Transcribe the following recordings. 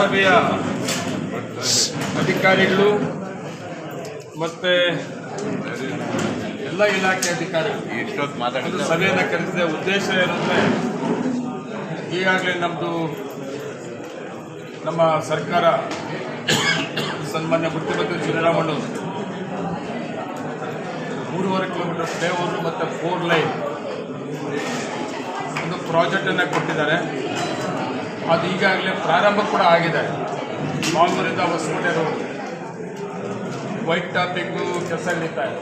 ನಗರಸಭೆಯ ಅಧಿಕಾರಿಗಳು ಮತ್ತು ಎಲ್ಲ ಇಲಾಖೆ ಅಧಿಕಾರಿಗಳು ಸಭೆಯನ್ನು ಕರೆಸಿದ ಉದ್ದೇಶ ಏನಂದರೆ, ಈಗಾಗಲೇ ನಮ್ಮ ಸರ್ಕಾರ ಸನ್ಮಾನ್ಯ ಮುಖ್ಯಮಂತ್ರಿ ಸಿದ್ದರಾಮಯ್ಯ 3.5 ಕಿಲೋಮೀಟರ್ ಫ್ಲೈಓವರ್ ಮತ್ತು 4 ಲೈನ್ ಒಂದು ಪ್ರಾಜೆಕ್ಟನ್ನು ಕೊಟ್ಟಿದ್ದಾರೆ. ಅದು ಈಗಾಗಲೇ ಪ್ರಾರಂಭ ಕೂಡ ಆಗಿದೆ. ಮಾಲ್ಮೂರಿಂದ ಹೊಸಕೋಟೆ ರೋಡ್ ವೈಟ್ ಟಾಪಿಂಗು ಕೆಲಸ ನಡೀತಾ ಇದೆ.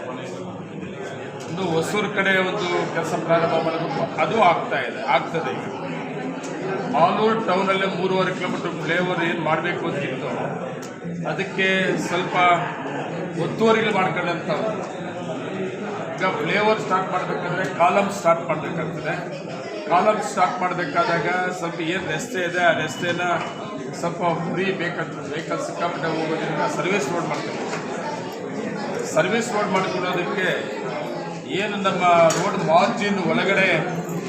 ಒಂದು ಹೊಸೂರು ಕಡೆ ಒಂದು ಕೆಲಸ ಪ್ರಾರಂಭ ಮಾಡೋದು ಅದು ಆಗ್ತದೆ. ಈಗ ಮಾಲೂರು ಟೌನಲ್ಲಿ 3.5 ಕಿಲೋಮೀಟರ್ ಫ್ಲೈಓವರ್ ಏನು ಮಾಡಬೇಕು ಅಂತಿತ್ತು, ಅದಕ್ಕೆ ಸ್ವಲ್ಪ ಒತ್ತುವರಿಗಳು ಮಾಡ್ಕೊಂಡಂಥವು. ಈಗ ಫ್ಲೈಓವರ್ ಸ್ಟಾರ್ಟ್ ಮಾಡಬೇಕಂದ್ರೆ ಕಾಲಮ್ ಸ್ಟಾರ್ಟ್ ಮಾಡಬೇಕಾಗ್ತದೆ. ಕಾಲಮ್ ಸ್ಟಾರ್ಟ್ ಮಾಡಬೇಕಾದಾಗ ಸ್ವಲ್ಪ ಏನು ರಸ್ತೆ ಇದೆ, ಆ ರಸ್ತೆನ ಸ್ವಲ್ಪ ಫ್ರೀ ಬೇಕಾಗ್ತದೆ. ವೆಹಿಕಲ್ ಸಿಕ್ಕಾಪಟ್ಟೆ ಹೋಗೋದ್ರಿಂದ ಸರ್ವಿಸ್ ರೋಡ್ ಮಾಡ್ತಾರೆ. ಸರ್ವಿಸ್ ರೋಡ್ ಮಾಡಿಕೊಡೋದಕ್ಕೆ ಏನು ನಮ್ಮ ರೋಡ್ ಮಾರ್ಜಿನ್ ಒಳಗಡೆ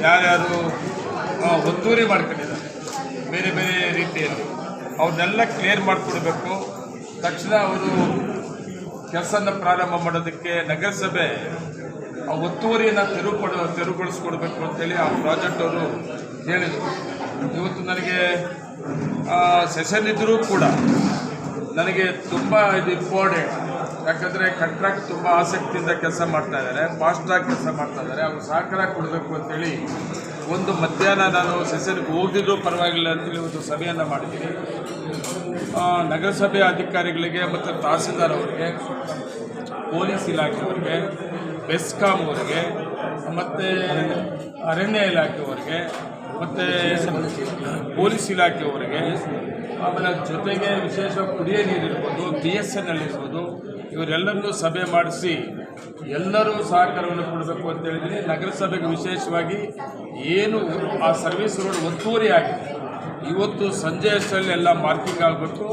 ಯಾರ್ಯಾರು ಒತ್ತುವರಿ ಮಾಡ್ಕೊಂಡಿದ್ದಾರೆ ಬೇರೆ ಬೇರೆ ರೀತಿಯಲ್ಲಿ, ಅವ್ರನ್ನೆಲ್ಲ ಕ್ಲಿಯರ್ ಮಾಡಿಕೊಡ್ಬೇಕು. ತಕ್ಷಣ ಅವರು ಕೆಲಸನ ಪ್ರಾರಂಭ ಮಾಡೋದಕ್ಕೆ ನಗರಸಭೆ ಆ ಒತ್ತುವರಿಯನ್ನು ತೆರವುಗೊಳಿಸ್ಕೊಡ್ಬೇಕು ಅಂತೇಳಿ ಆ ಪ್ರಾಜೆಕ್ಟ್ ಅವರು ಹೇಳಿದರು. ಇವತ್ತು ನನಗೆ ಸೆಷನ್ ಇದ್ದರೂ ಕೂಡ ನನಗೆ ತುಂಬ ಇದು ಇಂಪಾರ್ಟೆಂಟ್. ಯಾಕಂದರೆ ಕಾಂಟ್ರಾಕ್ಟ್ ತುಂಬ ಆಸಕ್ತಿಯಿಂದ ಕೆಲಸ ಮಾಡ್ತಾ ಇದ್ದಾರೆ, ಫಾಸ್ಟಾಗಿ ಕೆಲಸ ಮಾಡ್ತಾ ಇದ್ದಾರೆ. ಅವ್ರು ಸಹಕಾರ ಕೊಡಬೇಕು ಅಂತೇಳಿ ಒಂದು ಮಧ್ಯಾಹ್ನ ನಾನು ಸೆಷನ್ಗೆ ಹೋಗಿದ್ರೂ ಪರವಾಗಿಲ್ಲ ಅಂತೇಳಿ ಒಂದು ಸಭೆಯನ್ನು ಮಾಡಿದ್ದೀನಿ. ನಗರಸಭೆ ಅಧಿಕಾರಿಗಳಿಗೆ ಮತ್ತು ತಹಸೀಲ್ದಾರ್ ಅವರಿಗೆ, ಪೊಲೀಸ್ ಇಲಾಖೆಯವರಿಗೆ, ಬೆಸ್ಕಾಂ ಅವರಿಗೆ, ಮತ್ತು ಅರಣ್ಯ ಇಲಾಖೆಯವರಿಗೆ, ಮತ್ತು ಪೊಲೀಸ್ ಇಲಾಖೆಯವರಿಗೆ, ಆಮೇಲೆ ಜೊತೆಗೆ ವಿಶೇಷವಾಗಿ ಕುಡಿಯೋ ನೀರಿರ್ಬೋದು, BSNL ಇರ್ಬೋದು, ಇವರೆಲ್ಲರನ್ನೂ ಸಭೆ ಮಾಡಿಸಿ ಎಲ್ಲರೂ ಸಹಕಾರವನ್ನು ಕೊಡಬೇಕು ಅಂತ ಹೇಳಿದರೆ, ನಗರಸಭೆಗೆ ವಿಶೇಷವಾಗಿ ಏನು ಆ ಸರ್ವಿಸ್ ರೋಡ್ ಒತ್ತುವರಿ ಆಗಿದೆ, ಇವತ್ತು ಸಂಜೆ ಅಷ್ಟರಲ್ಲಿ ಎಲ್ಲ ಮಾರ್ಕಿಂಗ್ ಆಗಬೇಕು.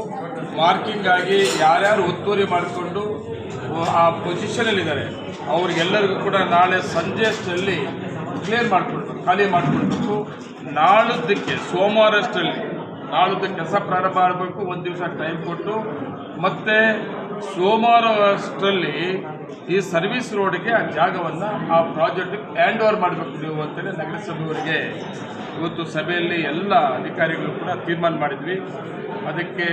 ಮಾರ್ಕಿಂಗ್ ಆಗಿ ಯಾರ್ಯಾರು ಒತ್ತುವರಿ ಮಾಡಿಕೊಂಡು ಆ ಪೊಸಿಷನಲ್ಲಿದ್ದಾರೆ ಅವ್ರಿಗೆಲ್ಲರಿಗೂ ಕೂಡ ನಾಳೆ ಸಂಜೆ ಅಷ್ಟರಲ್ಲಿ ಕ್ಲಿಯರ್ ಮಾಡಿಕೊಡ್ಬೇಕು, ಖಾಲಿ ಮಾಡಿಕೊಡ್ಬೇಕು. ನಾಳದ್ದಕ್ಕೆ ಸೋಮವಾರ ಅಷ್ಟರಲ್ಲಿ ಕೆಲಸ ಪ್ರಾರಂಭ ಆಗಬೇಕು. ಒಂದು ದಿವಸ ಟೈಮ್ ಕೊಟ್ಟು ಮತ್ತು ಸೋಮವಾರ ಅಷ್ಟರಲ್ಲಿ ಈ ಸರ್ವಿಸ್ ರೋಡ್ಗೆ ಆ ಜಾಗವನ್ನು ಆ ಪ್ರಾಜೆಕ್ಟ್ಗೆ ಹ್ಯಾಂಡ್ ಓವರ್ ಮಾಡಬೇಕು ನೀವು ಅಂತೇಳಿ ನಗರಸಭೆಯವರಿಗೆ ಇವತ್ತು ಸಭೆಯಲ್ಲಿ ಎಲ್ಲ ಅಧಿಕಾರಿಗಳು ಕೂಡ ತೀರ್ಮಾನ ಮಾಡಿದ್ವಿ. ಅದಕ್ಕೆ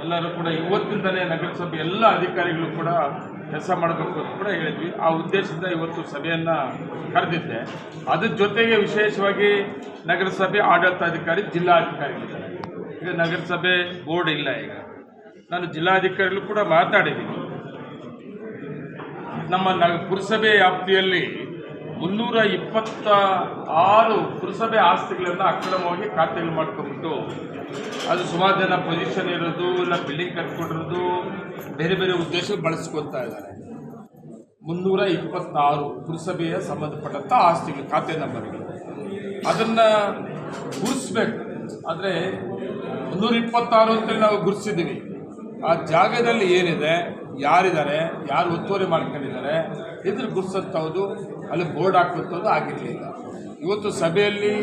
ಎಲ್ಲರೂ ಕೂಡ ಇವತ್ತಿಂದಲೇ ನಗರಸಭೆ ಎಲ್ಲ ಅಧಿಕಾರಿಗಳು ಕೂಡ ಕೆಲಸ ಮಾಡಬೇಕು ಅಂತ ಕೂಡ ಹೇಳಿದ್ವಿ. ಆ ಉದ್ದೇಶದಿಂದ ಇವತ್ತು ಸಭೆಯನ್ನು ಕರೆದಿದ್ದೆ. ಅದ್ರ ಜೊತೆಗೆ ವಿಶೇಷವಾಗಿ ನಗರಸಭೆ ಆಡಳಿತಾಧಿಕಾರಿ, ಜಿಲ್ಲಾಧಿಕಾರಿಗಳಿದ್ದಾರೆ. ಈಗ ನಗರಸಭೆ ಬೋರ್ಡ್ ಇಲ್ಲ. ಈಗ ನಾನು ಜಿಲ್ಲಾಧಿಕಾರಿಗಳು ಕೂಡ ಮಾತಾಡಿದ್ದೀನಿ. ನಮ್ಮ ಪುರಸಭೆ ವ್ಯಾಪ್ತಿಯಲ್ಲಿ 326 ಪುರಸಭೆ ಆಸ್ತಿಗಳನ್ನು ಅಕ್ರಮವಾಗಿ ಖಾತೆಗಳು ಮಾಡ್ಕೊಂಡ್ಬಿಟ್ಟು ಅದು ಸುಮಾರು ಜನ ಪೊಸಿಷನ್ ಇರೋದು, ಇಲ್ಲ ಬಿಲ್ಡಿಂಗ್ ಕಟ್ಕೊಂಡಿರೋದು, ಬೇರೆ ಬೇರೆ ಉದ್ದೇಶ ಬಳಸ್ಕೊತಾ ಇದ್ದಾರೆ. 326 ಪುರಸಭೆಯ ಸಂಬಂಧಪಟ್ಟಂಥ ಆಸ್ತಿಗಳು, ಖಾತೆ ನಂಬರ್ಗಳು, ಅದನ್ನು ಗುರುತಿಸ್ಬೇಕು. ಆದರೆ 326 ಅಂತೇಳಿ ನಾವು ಗುರುತಿಸಿದ್ದೀವಿ. ಆ ಜಾಗದಲ್ಲಿ ಏನಿದೆ, ಯಾರಿದ್ದಾರೆ, ಯಾರು ಒತ್ತುವರಿ ಮಾಡ್ಕೊಂಡಿದ್ದಾರೆ, ಇದ್ರ ಗುರುತಿಸಂಥದ್ದು ಅಲ್ಲಿ ಬೋರ್ಡ್ ಹಾಕುವಂಥದ್ದು ಆಗಿರಲಿಲ್ಲ. ಇವತ್ತು ಸಭೆಯಲ್ಲಿ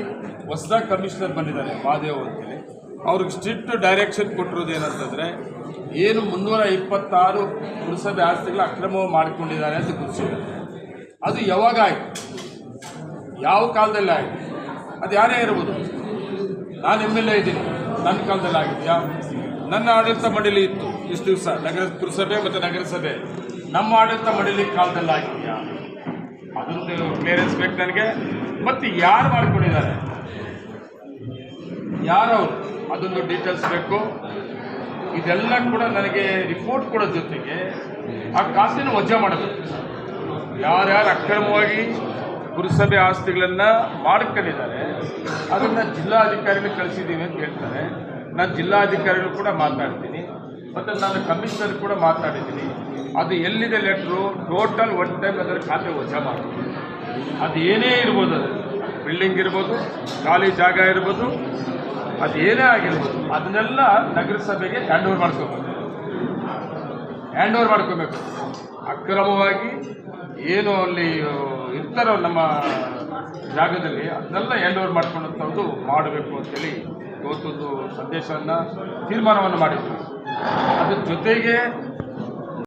ಹೊಸದಾಗಿ ಕಮಿಷನರ್ ಬಂದಿದ್ದಾರೆ ಮಹಾದೇವ್ ಅಂತೇಳಿ, ಅವ್ರಿಗೆ ಸ್ಟ್ರಿಕ್ಟ್ ಡೈರೆಕ್ಷನ್ ಕೊಟ್ಟಿರೋದು ಏನಂತಂದರೆ, ಏನು 326 ಪುರಸಭೆ ಆಸ್ತಿಗಳ ಅಕ್ರಮ ಮಾಡಿಕೊಂಡಿದ್ದಾರೆ ಅಂತ ಗುರುತಿಸಿದ್ದಾರೆ. ಅದು ಯಾವಾಗ ಆಯಿತು, ಯಾವ ಕಾಲದಲ್ಲಿ ಆಯಿತು, ಅದು ಯಾರೇ ಇರ್ಬೋದು. ನಾನು MLA ಇದ್ದೀನಿ, ನನ್ನ ಕಾಲದಲ್ಲಿ ಆಗಿದೆಯಾ? ನನ್ನ ಆಡಳಿತ ಮಂಡಳಿ ಇತ್ತು ಇಷ್ಟು ದಿವಸ, ಪುರಸಭೆ ಮತ್ತು ನಗರಸಭೆ ನಮ್ಮ ಆಡಳಿತ ಮಂಡಳಿ ಕಾಲದಲ್ಲಿ ಆಗಿದೆಯಾ? ಅದೊಂದು ಕ್ಲಿಯರೆನ್ಸ್ ಬೇಕು ನನಗೆ. ಮತ್ತು ಯಾರು ಮಾಡ್ಕೊಂಡಿದ್ದಾರೆ, ಯಾರವರು, ಅದೊಂದು ಡೀಟೇಲ್ಸ್ ಬೇಕು. ಇದೆಲ್ಲ ಕೂಡ ನನಗೆ ರಿಪೋರ್ಟ್ ಕೊಡೋ ಜೊತೆಗೆ ಆ ಖಾತೆಯನ್ನು ವಜಾ ಮಾಡಬೇಕು. ಯಾರ್ಯಾರು ಅಕ್ರಮವಾಗಿ ಪುರಸಭೆ ಆಸ್ತಿಗಳನ್ನು ಮಾಡ್ಕೊಂಡಿದ್ದಾರೆ ಅದನ್ನು ಜಿಲ್ಲಾಧಿಕಾರಿಗಳಿಗೆ ಕಳಿಸಿದ್ದೀವಿ ಅಂತ ಹೇಳ್ತಾರೆ. ನಾನು ಜಿಲ್ಲಾಧಿಕಾರಿಗಳು ಕೂಡ ಮಾತಾಡ್ತೀನಿ, ಮತ್ತು ನಾನು ಕಮಿಷನರ್ ಕೂಡ ಮಾತಾಡಿದ್ದೀನಿ. ಅದು ಎಲ್ಲಿದೆ ಲೆಟ್ರು, ಟೋಟಲ್ ಒನ್ ಟೈಮ್ ಅದರ ಖಾತೆ ವಜಾ ಮಾಡಬೇಕು. ಅದು ಏನೇ ಇರ್ಬೋದು, ಅದು ಬಿಲ್ಡಿಂಗ್ ಇರ್ಬೋದು, ಖಾಲಿ ಜಾಗ ಇರ್ಬೋದು, ಅದು ಏನೇ ಆಗಿರ್ಬೋದು, ಅದನ್ನೆಲ್ಲ ನಗರಸಭೆಗೆ ಹ್ಯಾಂಡ್ ಓವರ್ ಮಾಡ್ಕೋಬೇಕು. ಅಕ್ರಮವಾಗಿ ಏನು ಅಲ್ಲಿ ಇರ್ತಾರೋ ನಮ್ಮ ಜಾಗದಲ್ಲಿ ಅದನ್ನೆಲ್ಲ ಹ್ಯಾಂಡ್ ಓವರ್ ಮಾಡ್ಕೊಂಡಂಥದ್ದು ಮಾಡಬೇಕು ಅಂತೇಳಿ ಇವತ್ತೊಂದು ಸಂದೇಶವನ್ನು ತೀರ್ಮಾನವನ್ನು ಮಾಡಿದ್ವಿ. ಅದ್ರ ಜೊತೆಗೆ